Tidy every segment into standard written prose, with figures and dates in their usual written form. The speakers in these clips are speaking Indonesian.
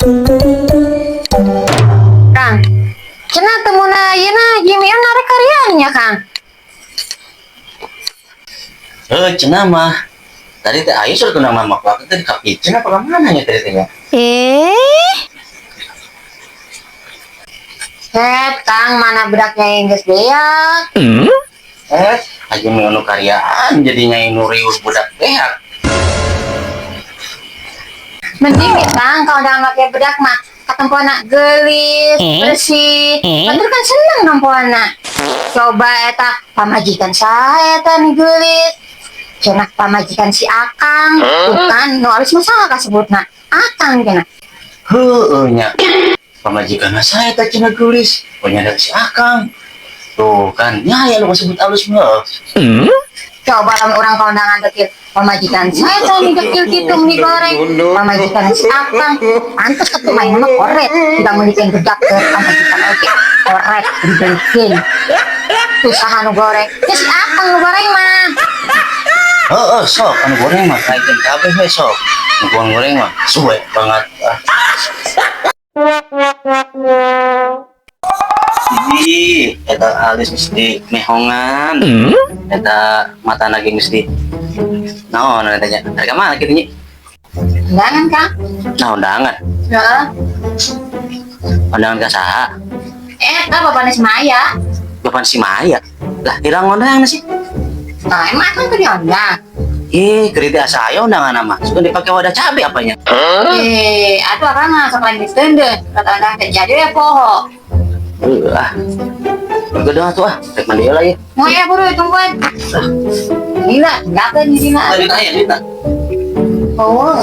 Kang, cenah temu na yeuna Jimion narek karyanya, Kang. Cenah mah. Tadi teh ayo suruh tunang mama aku tadi ka kitchen apa mana nya tadi teh nya. Kang, mana bedaknya yang geus beak? Aja mau karyaan jadinya inu rius budak beak. Mending nih, Kang, kalau udah pakai bedak mah katempona gelis, bersih. Batur kan seneng nampona. Coba eta pamajikan saya eta nih gelis. Cenah pamajikan si Akang, bukan nu alus masalah kasebutna. Akang cenah. Heueuh nya. Pamajikan saya teh cenah gelis, punya dari si Akang. Tuh kan, nya lu sebut alus mah. Coba lamun orang kondangan dekil pamajikan saya teh dekil kitu mie goreng. Pamajikan si Akang, pantes atuh main mah koret. Tidak meunikeun bedak ke pamajikan oge. Koret dibelikeun. Tuh saha nu goreng? Ya si Akang nu goreng mah. Sok anu goreng mah kaitkeun kabeh we sok. Nu goreng mah suwe banget. Ih, eta alis mesti mehongan. Eta mata lagi mesti. Naon eta nya? Harga mana kitu nya? Undangan, Kang? Nah, undangan. Heeh. Undangan ka saha? Eta bapana si Maya. Bapak si Maya. Lah, hirang undangan sih. Nah, emang Akang tuh diundang. Keriti asa aya undangan mah. Suka dipakai wadah cabe apanya? Atuh Akang mah sok lain disteundeun. Kata undang teh jadi we poho. Gedeng atuh rek mandi heula ye. Mau ya buru tungguan. Gila, enggak di dina. Tadi tanya Dita. Oh.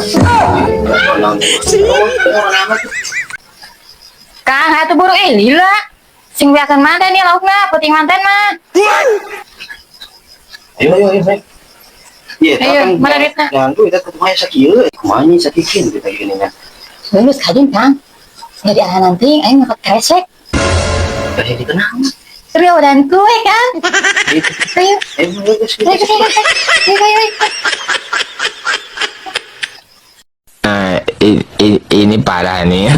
Kang, atuh buru lila. Sing biasan manten nih laukna, puting manten mah. Ayo. Iya, ayo, mana duitna? Jangan tuh, kita kumaha sakieu. Kumaha nya sakikin kita gini nya. Lulus kajin, Kang. Jadi arah nanti aing ngangkat kresek. Kayak di kenal. Rio dan kue, Kang. Ayo. Ini parah nih.